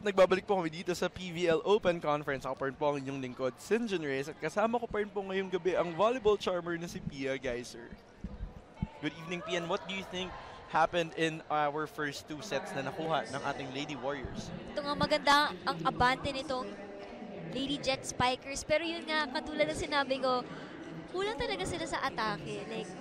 nagbabalik po kami dito sa PVL Open Conference. Ako pa rin po ang inyong lingkod, Sinjin Reyes. At kasama ko pa rin po ngayong gabi ang volleyball charmer na si Pia Geyser. Good evening, Pia. And what do you think happened in our first two sets na nakuha ng ating Lady Warriors? Ito nga maganda ang abante nitong Lady Jet Spikers. Pero yun nga, katulad ng sinabi ko, kulang talaga sila sa atake. Like,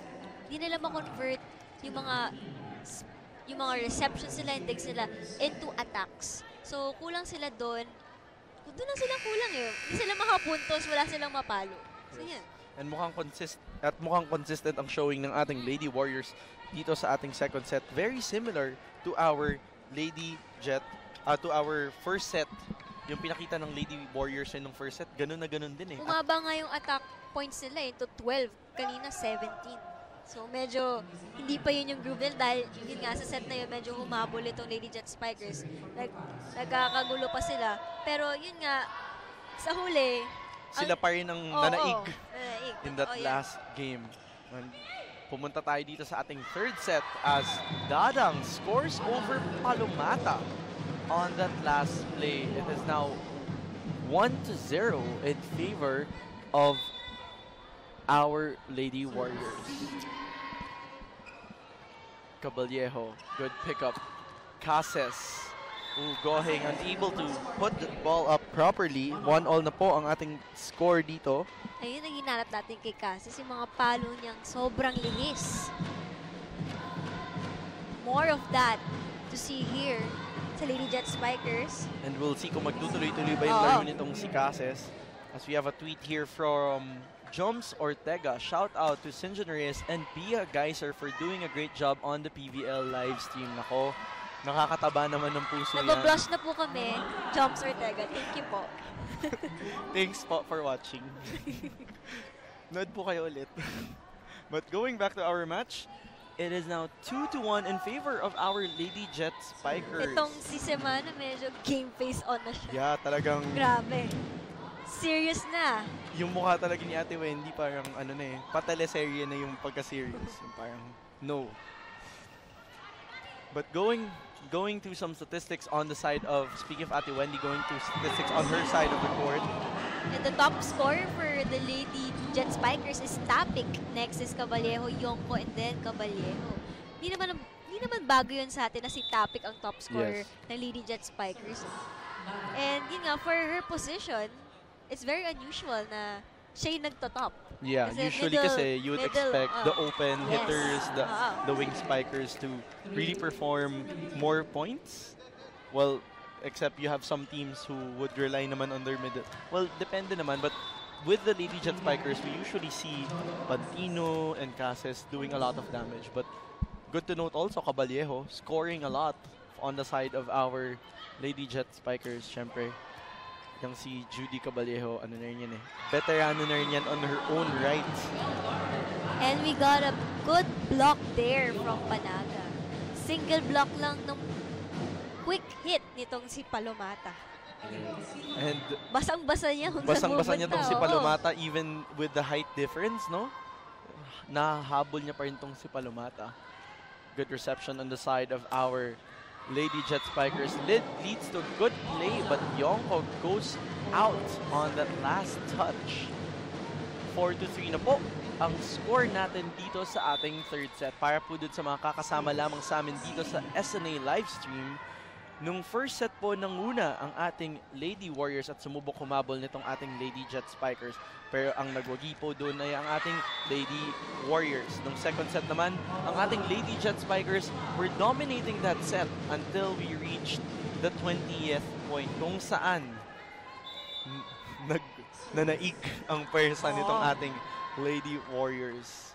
di nila ma-convert yung mga receptions nila, index nila into attacks. So, kulang sila doon. Doon lang silang kulang eh. Hindi sila makapuntos, wala silang mapalo. So, yan. And mukhang consistent ang showing ng ating Lady Warriors dito sa ating second set. Very similar to our Lady Jet, to our first set. Yung pinakita ng Lady Warriors nung first set, ganun na ganun din eh. Umaba nga yung attack points nila to 12. Kanina 17. So, medyo hindi pa yun yung groove nila dahil yun nga, sa set na yun, medyo humabol itong Lady Jet Spikers. Nagkakagulo pa sila. Pero yun nga, sa huli, sila pa rin ang nanaig in that last game. And pumunta tayo dito sa ating third set as Dadang scores over Palomata on that last play. It is now 1-0 in favor of our Lady Warriors. Caballero, good pickup. Cases, going unable to put the ball up properly. 1-1 na po ang ating score dito. Ayun ang hinanap natin kay Cases, yung mga palo niyang sobrang lihis. More of that to see here sa Lady Jet Spikers. And we'll see kung magtutuloy-tuloy ba yung laro nitong si Cases. As we have a tweet here from Joms Ortega. Shout out to Sinjin Reyes and Pia Geyser for doing a great job on the PVL live stream. Nako, nakakataba naman ng puso yan. Nabablush na po kami, Joms Ortega. Thank you po. Thanks po for watching. Nood po kayo ulit. But going back to our match, it is now 2-1 in favor of our Lady Jet Spikers. Itong si Semana medyo game face on na siya. Yeah, talagang grabe. Serious na. Yung mukha talaga ni Ate Wendy parang ano na eh, pateleserye na yung pagka-serious. Yung parang no. But going to some statistics on the side of, speaking of Ate Wendy, going to statistics on her side of the court. And the top scorer for the Lady Jet Spikers is Tapik. Next is Caballero, Yonko, and then Caballero. Di naman bago yun sa atin na si Tapik ang top scorer ng Lady Jet Spikers. And yun nga, for her position, it's very unusual na siya yung nagtotop. Yeah, kasi usually kasi you would expect the open hitters, the wing spikers to really perform more points. Well, except you have some teams who would rely naman on their middle. Well, depende naman, but with the Lady Jet Spikers, we usually see Pantino and Cases doing a lot of damage. But good to note also, Caballero scoring a lot on the side of our Lady Jet Spikers, syempre. Yung si Judy Caballero, ano na rin yan eh. Veterano na rin yan on her own right. And we got a good block there from Panaga. Single block lang ng quick hit nitong si Palomata. And basang-basa niya basang-basa niya tong si Palomata even with the height difference, no? Nahabol niya pa rin tong si Palomata. Good reception on the side of our Lady Jet Spikers. Leads to a good play, but Yonko goes out on that last touch. 4-3 na po ang score natin dito sa ating third set. Para po dun sa mga kakasama lamang sa amin dito sa SNA livestream. Nung first set po nanguna ang ating Lady Warriors at sumubok humabol nitong ating Lady Jet Spikers. Pero ang nagwagi po doon ay ang ating Lady Warriors. Nung second set naman, ang ating Lady Jet Spikers were dominating that set until we reached the 20th point kung saan nanaik ang pwersa nitong ating Lady Warriors.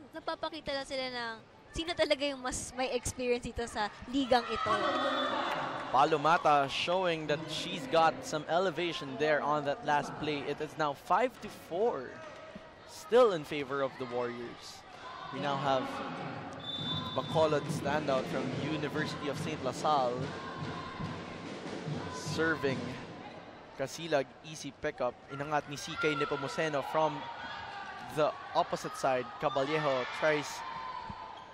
Napapakita lang sila ng sino talaga yung mas may experience dito sa ligang ito. Palomata showing that she's got some elevation there on that last play. It is now 5-4. Still in favor of the Warriors. We now have Bacolod standout from University of St. LaSalle. Serving. Casilag, easy pickup. Inangat ni CK Nepomuceno from the opposite side. Caballero tries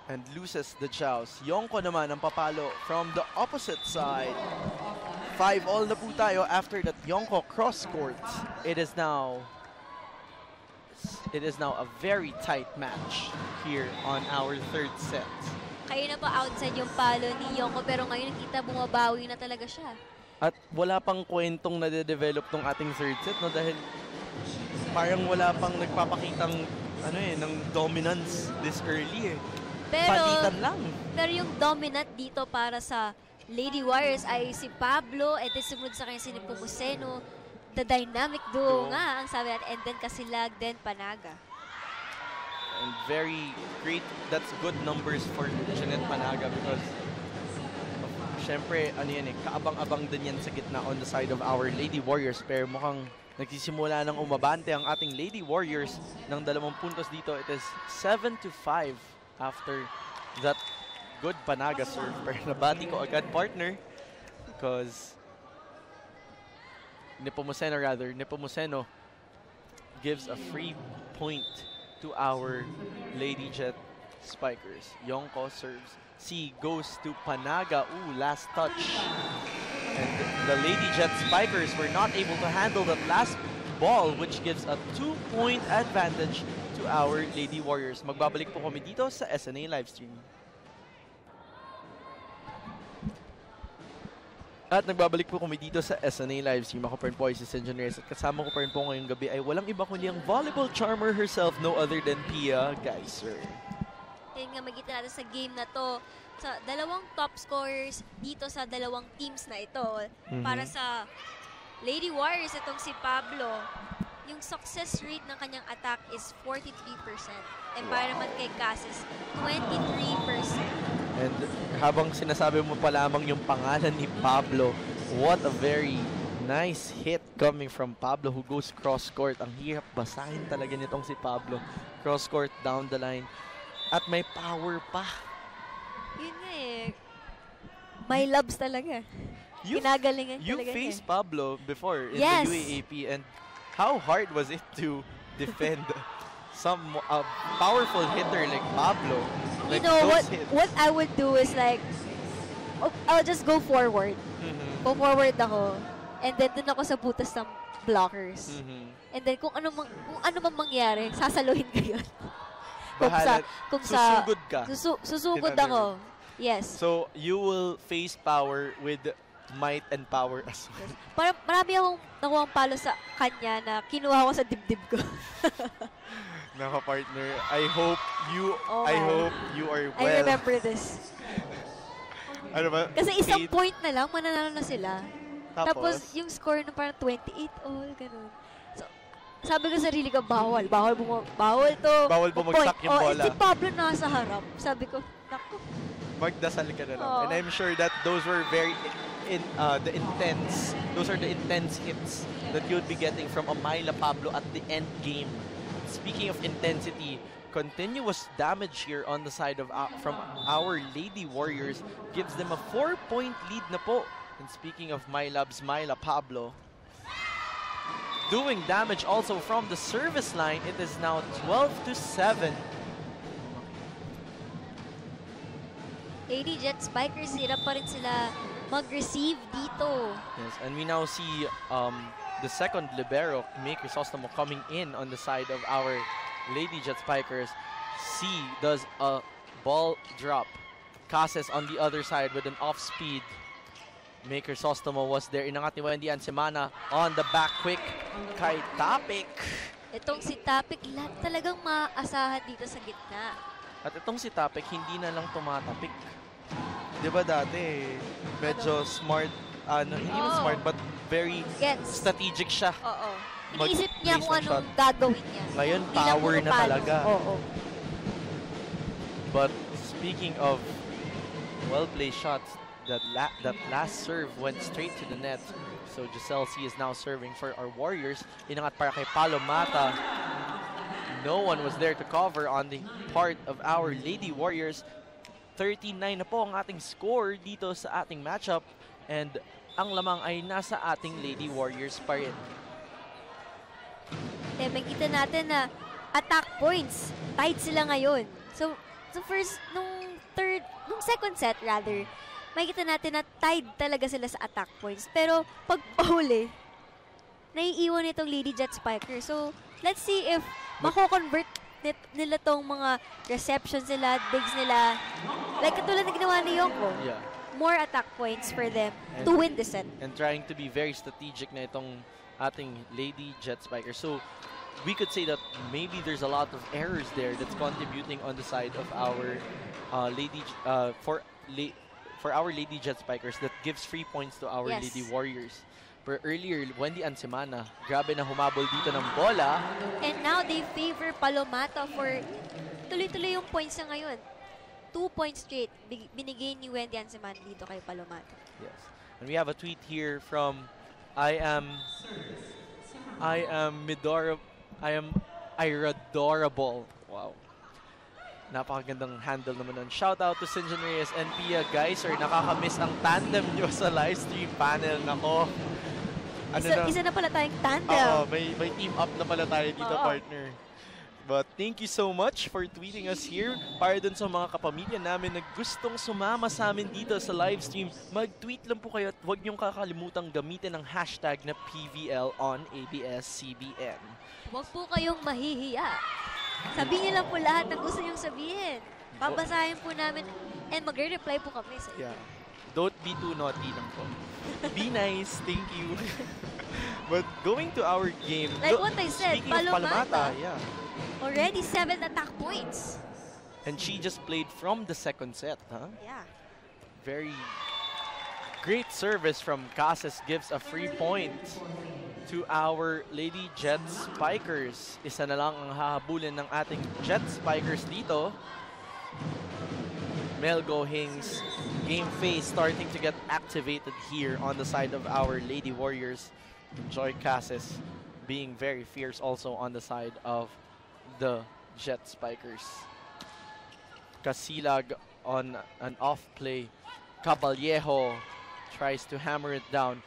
and loses the chows. Yonko naman ang papalo from the opposite side. 5-all na po tayo after that Yonko cross court. It is now a very tight match here on our third set. Kayo na pa outside yung palo ni Yonko pero ngayon nakita bumabawi na talaga siya. At wala pang kwentong nade-develop tong ating third set, no, dahil parang wala pang nagpapakitang ng dominance this early eh. Palitan lang. Pero yung dominant dito para sa Lady Warriors ay si Pablo, and then sumunod sa kanya si Nepomuceno. The dynamic duo nga ang sabi natin, and then Kasilag, then Panaga. And very great, that's good numbers for Jeanette Panaga because syempre, kaabang-abang din yan sa gitna on the side of our Lady Warriors. Pero mukhang nagsisimula ng umabante ang ating Lady Warriors ng 2 puntos dito. It is 7-5 after that good Panaga serve. Pero nabati ko agad, partner, because Nepomuceno gives a free point to our Lady Jet Spikers. Yonko serves. C goes to Panaga. Ooh, last touch. And the Lady Jet Spikers were not able to handle that last ball, which gives a 2-point advantage to our Lady Warriors. Magbabalik po kami dito sa SNA Livestream. At nagbabalik po kami dito sa SNA Livestream. Ako pa rin po ay si Engineers at kasama ko pa rin po ngayong gabi ay walang iba kundi ang volleyball charmer herself, no other than Pia Geiser. Kaya nga magkita natin sa game na to sa dalawang top scorers dito sa dalawang teams na ito. Para sa Lady Warriors, itong si Pablo, yung success rate ng kanyang attack is 43%. And para naman kay Casis, 23%. And habang sinasabi mo pa lamang yung pangalan ni Pablo, what a very nice hit coming from Pablo who goes cross-court. Ang hirap basahin talaga nitong si Pablo. Cross-court, down the line. At may power pa. Yun nga eh. My loves talaga. Ginagalingan talaga. You faced Pablo before in yes. the UAAP, and how hard was it to defend some powerful hitter like Pablo? Like you know, what I would do is like, I'll just go forward. Go forward ako. And then dun ako sa butas ng blockers. And then kung ano mang mangyari, sasaluhin ko yun. Susugod ka. Susugod ako. Yes. So, you will face power with might and power as well. Parang marami akong nakuha palo sa kanya na kinuha ko sa dibdib ko. Naka-partner, I hope you are well. I remember this. Ano ba? Kasi isang point na lang, mananalo na sila. Tapos yung score na parang 28-all, ganun. So, sabi ko sa sarili ko, bawal to. Bawal bumagsak yung bola. Si Pablo nasa harap. Sabi ko, naku. Magdasal ka na lang. And I'm sure that those were the intense hits that you'd be getting from Amyla Pablo at the end game. Speaking of intensity, continuous damage here on the side of from our Lady Warriors gives them a 4-point lead na po. And speaking of Myla Pablo, doing damage also from the service line, it is now 12-7. Lady Jet Spikers, hirap pa rin sila mag-receive dito. Yes, and we now see the second libero, May Crisostomo, coming in on the side of our Lady Jet Spikers. C does a ball drop. Cases on the other side with an off-speed. May Crisostomo was there. Inangat ni Wendy Ansemana on the back quick kay Tapik. Itong si Tapik, lahat talagang maaasahan dito sa gitna. At itong si Tapik, hindi na lang tumatapik. Di ba dati, medyo smart, hindi naman smart, but very strategic siya. Oo. Iniisip niya kung anong gagawin niya. Ngayon, power na talaga. Oo. But speaking of well-played shots, that last serve went straight to the net. So Giselle C is now serving for our Warriors. Inangat para kay Palomata. No one was there to cover on the part of our Lady Warriors. 39 na po ang ating score dito sa ating matchup. And ang lamang ay nasa ating Lady Warriors pa rin. Makita natin na attack points, tied sila ngayon. So, nung second set rather, makikita natin na tied talaga sila sa attack points. Pero pag pahuli, naiiwan itong Lady Jet Spiker. So, let's see if mako-convert nila tong mga receptions nila, digs nila. Like katulad na ginawa ni Yonko. Yeah. More attack points for them to win the set. And trying to be very strategic na itong ating Lady Jet Spiker. So, we could say that maybe there's a lot of errors there that's contributing on the side of our for our Lady Jet Spikers that gives free points to our Yes. Lady Warriors. But earlier, Wendy and Semana, grabe na humabol dito ng bola. And now they favor Palomata for tuloy-tuloy yung points na ngayon. 2 points straight binigay ni Wendy Anseman dito kay Palomata. Yes. And we have a tweet here from I am Iradorable. Wow. Napakagandang handle naman nun. Shout out to Sinjin Reyes and Pia. Guys, or nakakamiss ang tandem nyo sa live stream panel. Nako. Isa na pala tayong tandem. Oo, may team up na pala tayo dito, partner. But thank you so much for tweeting us here. Para dun sa mga kapamilya namin na gustong sumama sa amin dito sa live stream, mag-tweet lang po kayo at huwag niyong kakalimutang gamitin ang hashtag na PVL on ABS-CBN. Huwag po kayong mahihiya. Sabihin niyo lang po lahat na gusto niyong sabihin. Babasahin po namin and magre-reply po kami sa inyo. Yeah. Don't be too naughty lang po. Be nice. Thank you. But going to our game. Like what I said, speaking of Palomata. Yeah. Already 7 attack points. And she just played from the second set, huh? Yeah. Very great service from Cases gives a free point to our Lady Jet Spikers. Isa na lang ang hahabulin ng ating Jet Spikers dito. Melgo Hings game phase starting to get activated here on the side of our Lady Warriors. Joy Cases being very fierce also on the side of the Jet Spikers. Casilag on an off play. Caballejo tries to hammer it down.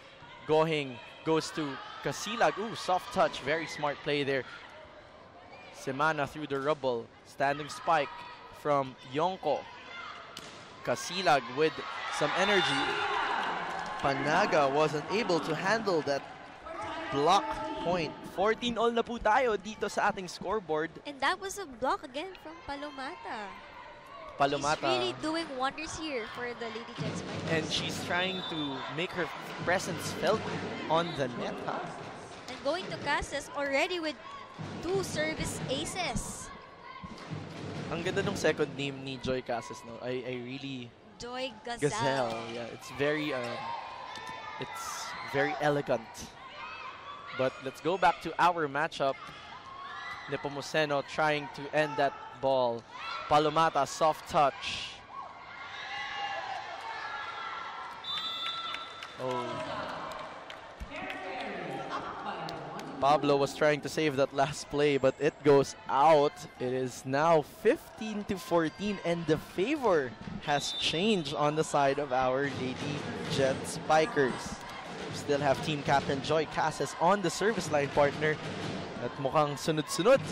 Gohing goes to Casilag. Ooh, soft touch. Very smart play there. Semana through the rubble. Standing spike from Yonko. Casilag with some energy. Panaga wasn't able to handle that block point. 14-all na po tayo dito sa ating scoreboard. And that was a block again from Palomata. Palomata. She's really doing wonders here for the Lady Jet Spikers. And she's trying to make her presence felt on the net. Huh? And going to Casas already with 2 service aces. Ang ganda ng second name ni Joy Casas, no? I really... Joy Gazelle. Gazelle. Yeah, it's very elegant. But let's go back to our matchup. Nepomuceno trying to end that ball. Palomata, soft touch. Oh. Pablo was trying to save that last play, but it goes out. It is now 15-14, and the favor has changed on the side of our Lady Jet Spikers. We still have team captain Joy Casas on the service line, partner. At mukhang sunod-sunod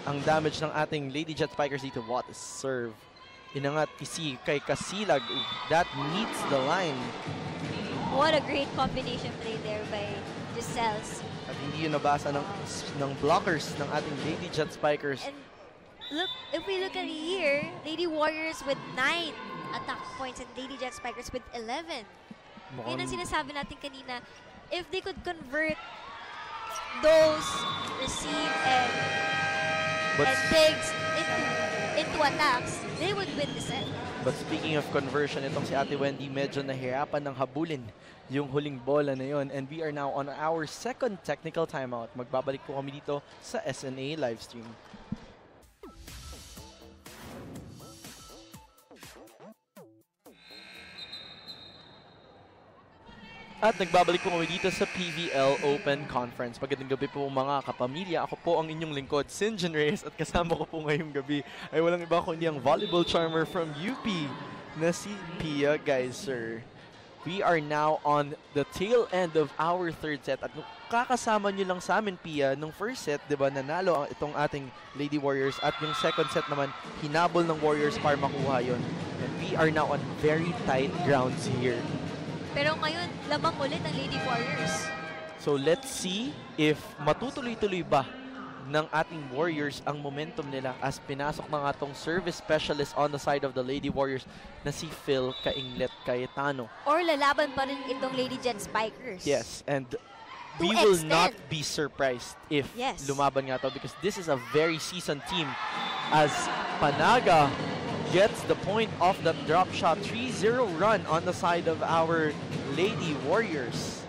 ang damage ng ating Lady Jet Spikers dito. What a serve. Inangat isi kay Casilag. That meets the line. What a great combination play there by Giselle. At hindi yun nabasa ng blockers ng ating Lady Jet Spikers. And look, if we look at here, Lady Warriors with 9 attack points and Lady Jet Spikers with 11. Yun ang sinasabi natin kanina. If they could convert those receive and digs into attacks, they would win the set. But speaking of conversion, itong si Ate Wendy medyo nahirapan ng habulin yung huling bola na yon. And we are now on our second technical timeout. Magbabalik po kami dito sa SNA livestream. At nagbabalik po kami dito sa PVL Open Conference. Magandang gabi po mga kapamilya. Ako po ang inyong lingkod, Sinjin Reyes, at kasama ko po ngayong gabi ay walang iba kundi ang volleyball charmer from UP na si Pia Geyser. we are now on the tail end of our third set. At nung kakasama nyo lang sa amin, Pia, nung first set, di ba, nanalo itong ating Lady Warriors. At yung second set naman, hinabol ng Warriors para makuha yon. And we are now on very tight grounds here. Pero ngayon, lamang ulit ang Lady Warriors. So let's see if matutuloy-tuloy ba ng ating Warriors ang momentum nila as pinasok na nga tong service specialist on the side of the Lady Warriors na si Phil Kainglet Cayetano. Or lalaban pa rin itong Lady Jet Spikers. Yes, and To we will extend. not be surprised if Yes. lumaban nga to because this is a very seasoned team as Panaga gets the point off that drop shot. 3-0 run on the side of our Lady Warriors.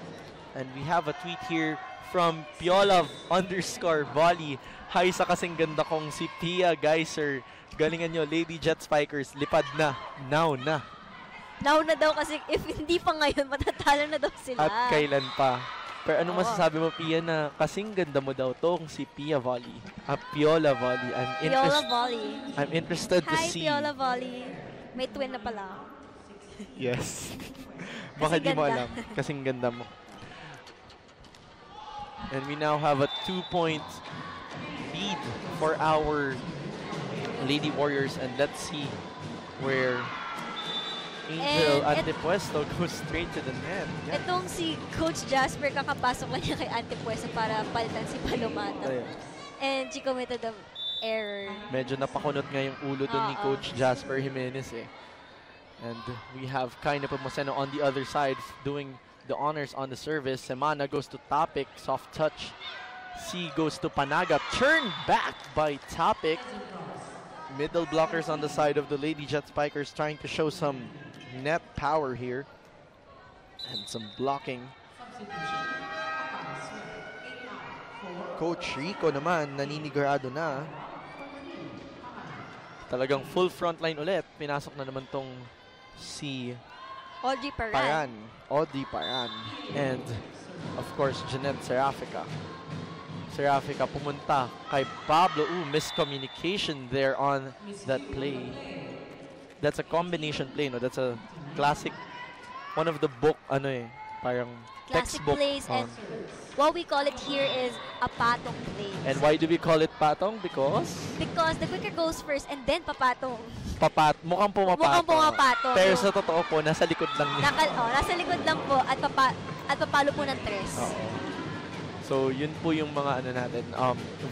And we have a tweet here from Piola_volley. Hi sa kasing ganda kong si Pia Geyser. Galingan nyo, Lady Jet Spikers. Lipad na. Now na. Now na daw kasi if hindi pa ngayon, matatalo na daw sila. At kailan pa. Pero anong Oo. masasabi mo, Pia, na kasing ganda mo daw tong si Pia Volley. Piola Volley. Piola Volley. I'm interested to Hi, see. Piola Volley. May twin na pala ako. Yes. Baka Kasing di mo ganda. alam. Kasing ganda mo. And we now have a 2-point lead for our Lady Warriors. And let's see where Angel And Antepuesto goes straight to the net. Yeah. Itong si Coach Jasper, kakapasok lang niya kay Antepuesto para palitan si Palomata. Ayan. And she committed an error. Medyo napakunot nga yung ulo dun ni Oo. Coach Jasper Jimenez eh. And we have Kaina Pumoseno on the other side doing the honors on the service. Semana goes to Topic, soft touch. C goes to Panaga, turned back by Topic. Middle blockers on the side of the Lady Jet Spikers trying to show some net power here. And some blocking. Coach Rico naman, naninigurado na. Talagang full frontline ulit. Pinasok na naman tong si Audrey Paran. Paran. Audrey Paran. And, of course, Jeanette Serafica. Serafica pumunta kay Pablo. Miscommunication there on that play. That's a combination play, no? That's a classic, one of the book, parang Classic textbook. plays and what we call it here is a patong play. And why do we call it patong? Because Because the quicker goes first and then papatong. mukhang pumapatong. Mukhang pumapatong. Pero sa totoo po, nasa likod lang niya. Nasa likod lang po at papalo po ng tres. Oo. So, yun po yung mga natin,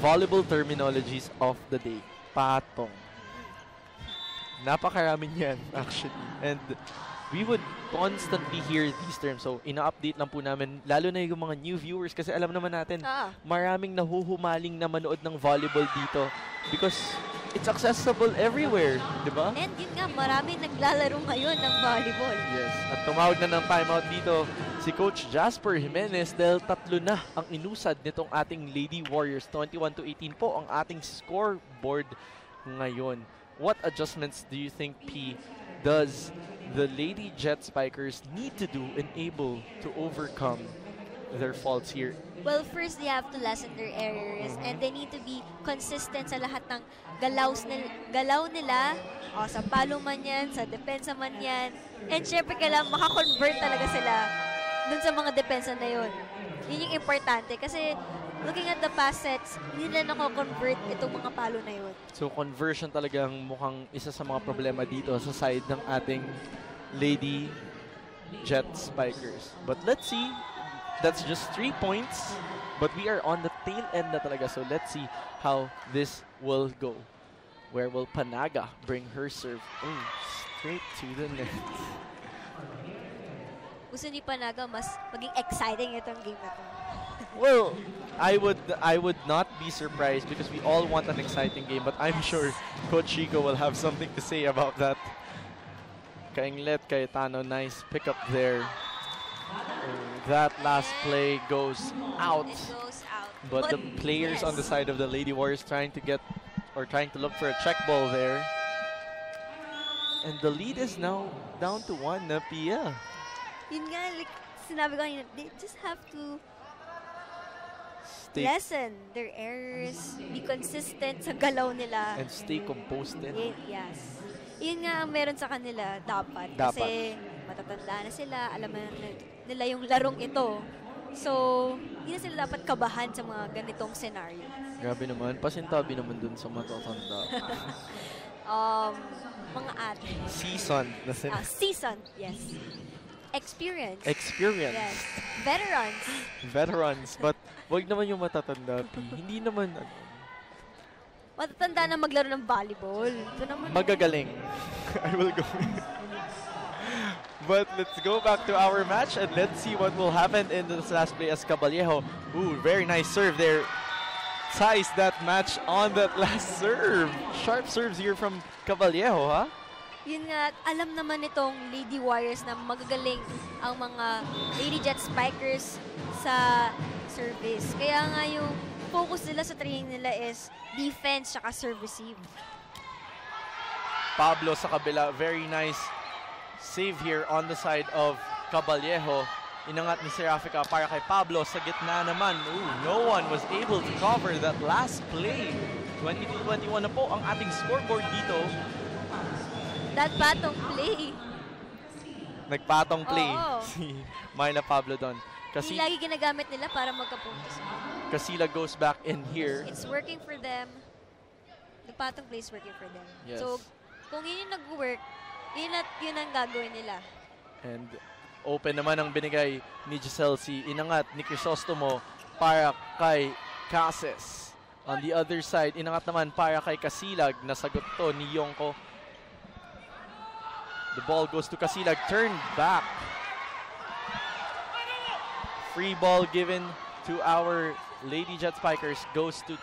volleyball terminologies of the day. Patong. Napakaraming yan, actually. And we would constantly hear these terms. So, ina-update lang po namin, lalo na yung mga new viewers kasi alam naman natin, maraming nahuhumaling na manood ng volleyball dito because it's accessible everywhere, di ba? And yun nga, maraming naglalaro ngayon ng volleyball. Yes. At tumawag na ng timeout dito si Coach Jasper Jimenez dahil 3 na ang inusad nitong ating Lady Warriors. 21-18 po ang ating scoreboard ngayon. What adjustments do you think, P, does the Lady Jet Spikers need to do and able to overcome their faults here? Well, first they have to lessen their errors and they need to be consistent sa lahat ng galaw nila. O, sa palo man yan, sa depensa man yan. And syempre kailangan makakonvert talaga sila dun sa mga depensa na yun. Yun yung importante kasi looking at the past sets, hindi nila nako-convert itong mga palo na yun. So conversion talagang mukhang isa sa mga problema dito sa side ng ating Lady Jet Spikers. But let's see. That's just 3 points. But we are on the tail end na talaga. So let's see how this will go. Where will Panaga bring her serve? Straight to the net. Gusto ni Panaga mas maging exciting itong game na to. Well, I would not be surprised because we all want an exciting game, but I'm sure Coach Chico will have something to say about that. Kainglet Cayetano, nice pickup there. That last play goes out. It goes out. But the players on the side of the Lady Warriors trying to look for a check ball there. And the lead is now down to 1 na Pia. Yun nga, like sinabi ko kanina, they just have to Stay lessen their errors, be consistent sa galaw nila. and stay composed din. Yes. Yun nga ang meron sa kanila dapat. Dapat. Kasi matatanda na sila, alam na nila yung larong ito. So, hindi na sila dapat kabahan sa mga ganitong scenario. Grabe naman. Pasintabi naman dun sa matatanda. Mga ate. Seasoned na sila. Seasoned, yes. Experience. Experience. Yes. Veterans. Veterans. But wag naman yung matatanda, P. Hindi naman, Matatanda na maglaro ng volleyball. Ito naman. magagaling. I will go. But let's go back to our match and let's see what will happen in this last play as Caballejo. Ooh, very nice serve there. Ties that match on that last serve. Sharp serves here from Caballejo, ha? Yun nga, alam naman itong Lady Warriors na magagaling ang mga Lady Jet Spikers sa service. Kaya nga yung focus nila sa training nila is defense tsaka serve receive. Pablo sa kabila, very nice save here on the side of Caballejo. Inangat ni Serafica para kay Pablo sa gitna naman. Ooh, no one was able to cover that last play. 22-21 na po ang ating scoreboard dito. That patong play. Nagpatong play Oo. si Myla Pablo doon. Hindi lagi ginagamit nila para magkapuntos. Casilla goes back in here. It's working for them. Nagpatong play is working for them. Yes. So, kung yun yung nag-work, yun ang gagawin nila. And open naman ang binigay ni Giselle C. Inangat ni Crisostomo para kay Cases. On the other side, inangat naman para kay Casilag. Nasagot to ni Yonko. The ball goes to Casilag. Turned back. Free ball given to our Lady Jet Spikers. Goes to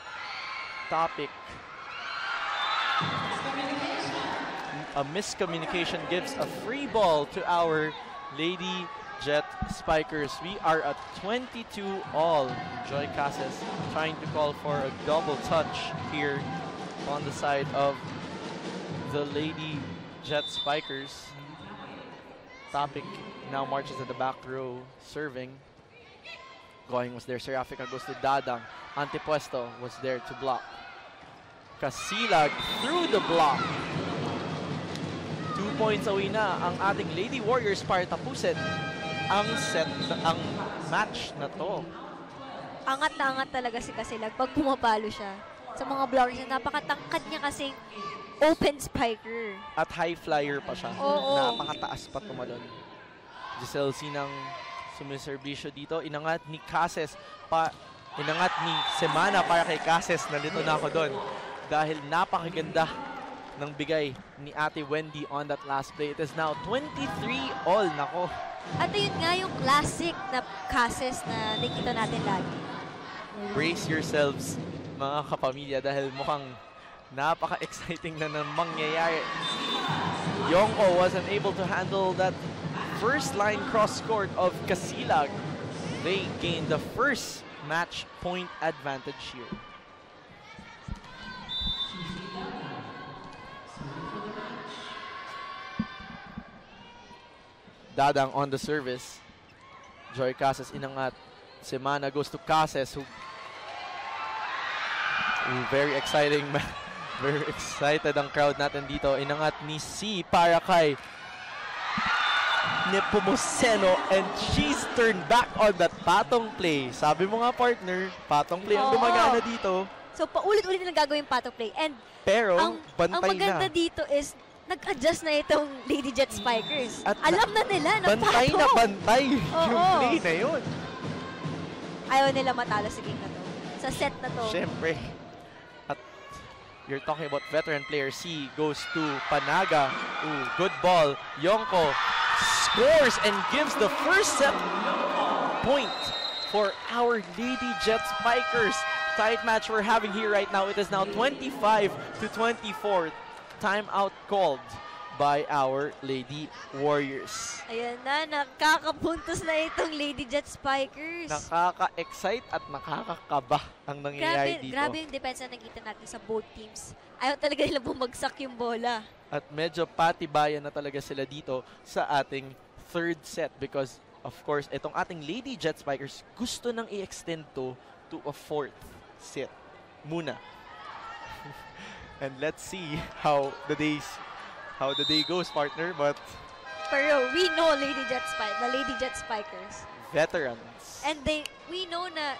Topic. A miscommunication gives a free ball to our Lady Jet Spikers. We are at 22 all. Joy Cases trying to call for a double touch here on the side of the Lady Jet Spikers. Topic now marches at the back row, serving. Going was there. Serafica goes to Dadang. Antepuesto was there to block. Casilag through the block. 2 points away na ang ating Lady Warriors para tapusin ang match na to. Angat na angat talaga si Casilag pag pumapalo siya. Sa mga blockers niya, napakatangkad niya kasing open spiker. At high flyer pa siya. Oo. Napakataas pa tumalon. Giselle Sinang sumiserbisyo dito. Inangat ni Cases inangat ni Semana para kay Cases. Nandito na ako doon. Dahil napakaganda ng bigay ni Ate Wendy on that last play. It is now 23 all. Nako. At yun nga yung classic na Cases na nakita natin lagi. Brace yourselves, mga kapamilya, dahil mukhang napaka-exciting na nang mangyayari. Yonko wasn't able to handle that first line cross court of Casilag. They gained the first match point advantage here. Dadang on the service. Joy Cases inangat. Semana goes to Cases who very exciting. Very excited ang crowd natin dito. Inangat ni C para kay Nepomuceno and she's turned back on that patong play. Sabi mo nga partner, patong play ang gumagana dito. So paulit-ulit na gagawin yung patong play. And pero bantay ang maganda na. Dito is nag-adjust na itong Lady Jet Spikers. At alam na nila na bantay patong. na bantay yung play na yun. Ayaw nila matalo sa game na to. Sa set na to. Siyempre. At you're talking about veteran player C goes to Panaga. Ooh, good ball. Yonko scores and gives the first set point for our Lady Jet Spikers. Tight match we're having here right now. It is now 25-24. Timeout called by our Lady Warriors. Ayan na, nakakapuntos na itong Lady Jet Spikers. Nakaka-excite at nakakakaba ang nangyayari dito. Grabe yung depensa na nakita natin sa both teams. Ayaw talaga nila bumagsak yung bola. At medyo patibayan na talaga sila dito sa ating third set because, of course, itong ating Lady Jet Spikers gusto nang i-extend to a fourth set muna. And let's see how the day goes, partner. But Pero we know the Lady Jet Spikers. Veterans. And we know na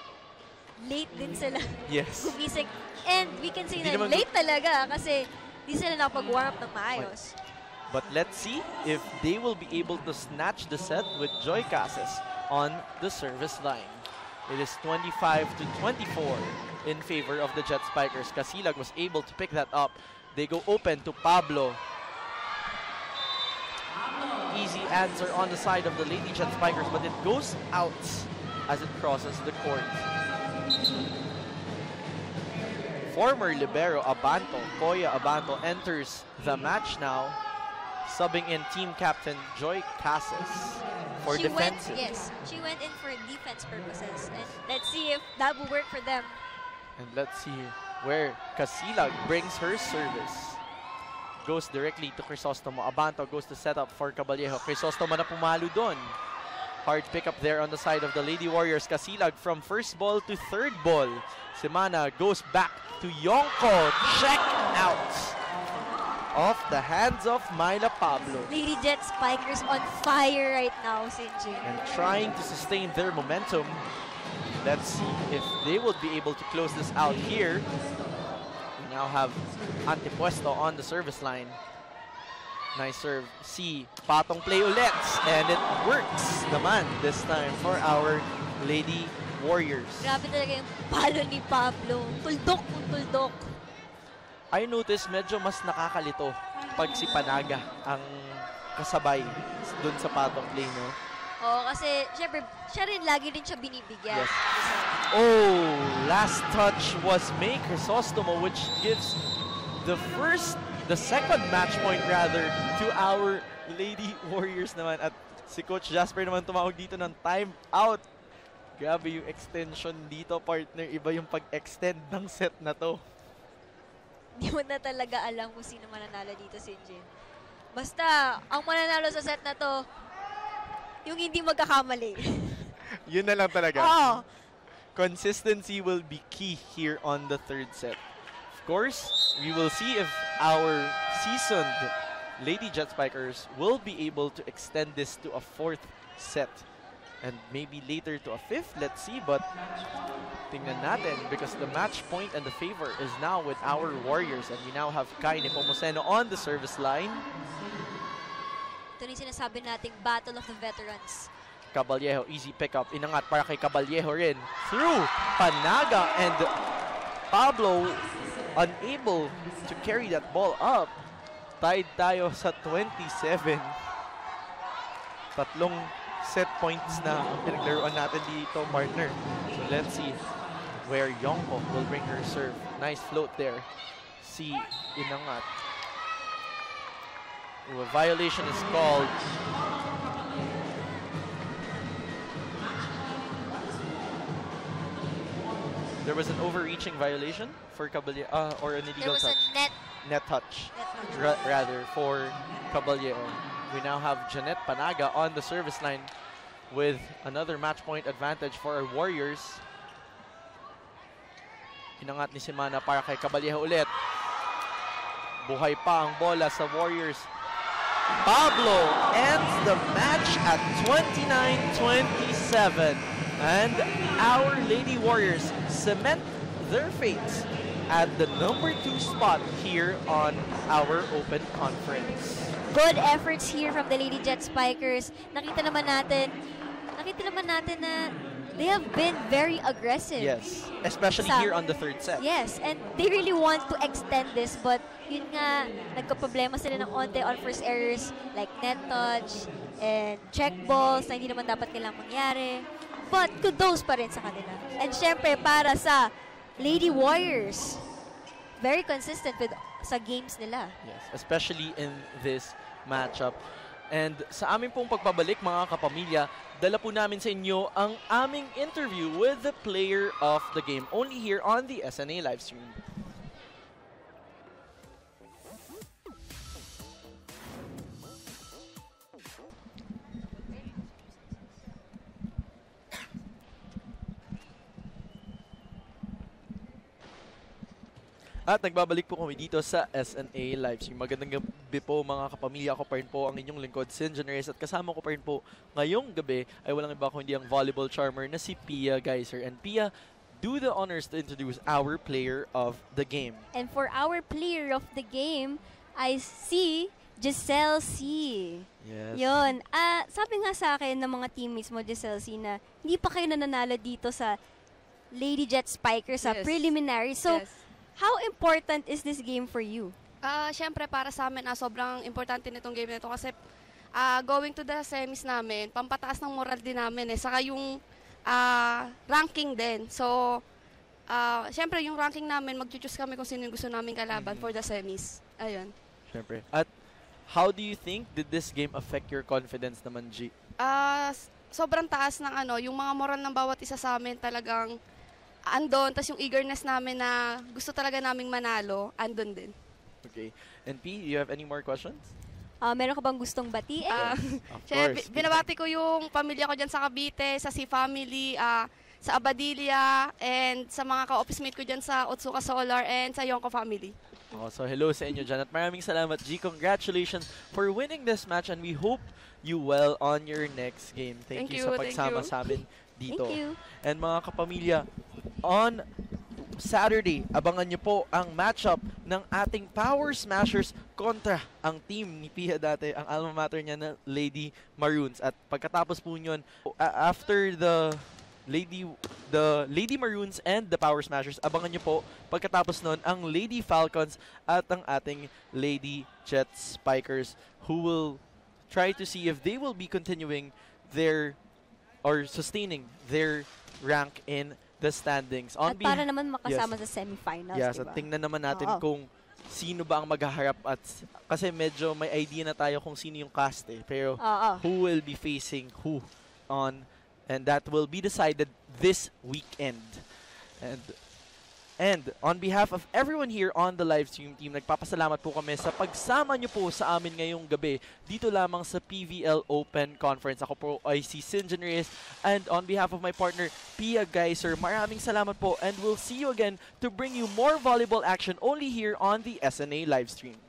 late din sila Yes. gumising. And we can say Hindi na naman late talaga kasi di sila nakapag-warm up ng maayos. But let's see if they will be able to snatch the set with Joy Cases on the service line. It is 25 to 24 in favor of the Jet Spikers. Casilag was able to pick that up. They go open to Pablo. Easy answer on the side of the Lady Jet Spikers, but it goes out as it crosses the court. Former libero Abanto, Koya Abanto, enters the match now, subbing in team captain Joy Cases for defensive. She went in for defense purposes. And let's see if that will work for them. And let's see where Casilag brings her service. Goes directly to Crisostomo. Abanto goes to set up for Caballejo. Crisostomo na pumalo doon. Hard pick up there on the side of the Lady Warriors. Casilag from first ball to third ball. Semana goes back to Yonko. Check out. Off the hands of Myla Pablo. Lady Jet Spikers on fire right now, Sinjin. And trying to sustain their momentum. Let's see if they will be able to close this out here. We now have Antepuesto on the service line. Nice serve. See, patong play ulit. And it works naman this time for our Lady Warriors. Grabe talaga yung palo ni Pablo. Tuldok kung tuldok. I noticed medyo mas nakakalito pag si Panaga ang kasabay dun sa patong play, no? Oo, kasi syempre, siya rin lagi din siya binibigyan. Yes. Oh, last touch was May Crisostomo, which gives the second match point rather to our Lady Warriors naman. At si Coach Jasper naman tumawag dito ng time out. Grabe yung extension dito, partner. Iba yung pag-extend ng set na to. Hindi mo na talaga alam kung sino mananalo dito, Sinjin. Basta, ang mananalo sa set na to, yung hindi magkakamali. Yun na lang talaga. Oo. Consistency will be key here on the third set. Of course, we will see if our seasoned Lady Jet Spikers will be able to extend this to a fourth set. And maybe later to a fifth, let's see. But tingnan natin because the match point and the favor is now with our Warriors. And we now have Kai Nepomuceno on the service line. Ito na yung sinasabi nating Battle of the Veterans. Caballejo, easy pickup. Inangat para kay Caballejo rin. Through Panaga and Pablo unable to carry that ball up. Tied tayo sa 27. Tatlong set points na pinaglaruan natin dito, partner. So let's see where Yonko will bring her serve. Nice float there. Si Inangat. Ooh, a violation is called. There was an overreaching violation for Caballero, or an illegal touch. There was a Net touch. net touch. Rather, for Caballero. We now have Janet Panaga on the service line with another match point advantage for our Warriors. Inangat ni Semana para kay Caballero ulit. Buhay pa ang bola sa Warriors. Pablo ends the match at 29-27. And our Lady Warriors cement their fates at the number 2 spot here on our Open Conference. Good efforts here from the Lady Jet Spikers. Nakita naman natin na they have been very aggressive. Yes, especially here on the third set. Yes, and they really want to extend this, but yun nga, nagka-problema sila ng onte on first errors like net touch and check balls na hindi naman dapat kailangang mangyari. But kudos pa rin sa kanila. And syempre, para sa Lady Warriors, very consistent with sa games nila. Yes, especially in this matchup. And sa aming pong pagbabalik, mga kapamilya, dala po namin sa inyo ang aming interview with the player of the game, only here on the SNA livestream. At nagbabalik po kami dito sa SNA Livestream. Magandang gabi gabi po mga kapamilya. Ako pa rin po ang inyong lingkod, Sinjon Reyes, at kasama ko pa rin po ngayong gabi ay walang iba kundi ang volleyball charmer na si Pia Geyser. And Pia, do the honors to introduce our player of the game. And for our player of the game, I see Giselle C. Yes. Yun. Sabi nga sa akin ng mga teammates mo, Giselle C, na hindi pa kayo nananalo dito sa Lady Jet Spiker sa Yes. preliminary. So, Yes. how important is this game for you? Siyempre para sa amin, sobrang importante nitong game na ito kasi going to the semis namin, pampataas ng moral din namin saka yung ranking din. So, siyempre yung ranking namin, mag-choose kami kung sino yung gusto namin kalaban for the semis. Ayun. Siyempre. At how do you think did this game affect your confidence naman, G? Sobrang taas ng yung mga moral ng bawat isa sa amin talagang andon, tas yung eagerness namin na gusto talaga naming manalo, andon din. Okay. And P, you have any more questions? Meron ka bang gustong batiin? Of course. Binabati ko yung pamilya ko dyan sa Cavite, sa C Family, sa Abadilla, and sa mga ka-office mate ko dyan sa Otsuka Solar, and sa Yonko Family. So hello sa inyo dyan at maraming salamat, G. Congratulations for winning this match and we hope you well on your next game. Thank you sa pagsama sa amin dito. Thank you. And mga kapamilya, on Saturday, abangan nyo po ang matchup ng ating Power Smashers kontra ang team ni Pia dati, ang alma mater niya na Lady Maroons. At pagkatapos po nyon, after the Lady Maroons and the Power Smashers, abangan nyo po pagkatapos nun ang Lady Falcons at ang ating Lady Jet Spikers, who will try to see if they will be continuing their or sustaining their rank in the standings. At para naman makasama sa semifinals, yes, diba? at tingnan naman natin Oo. kung sino ba ang maghaharap at kasi medyo may idea na tayo kung sino yung cast pero Oo. who will be facing who on, and that will be decided this weekend. And on behalf of everyone here on the live stream team, nagpapasalamat po kami sa pagsama nyo po sa amin ngayong gabi dito lamang sa PVL Open Conference. Ako po ay si Sinjon Reyes, and on behalf of my partner Pia Geyser, maraming salamat po, and we'll see you again to bring you more volleyball action only here on the SNA live stream.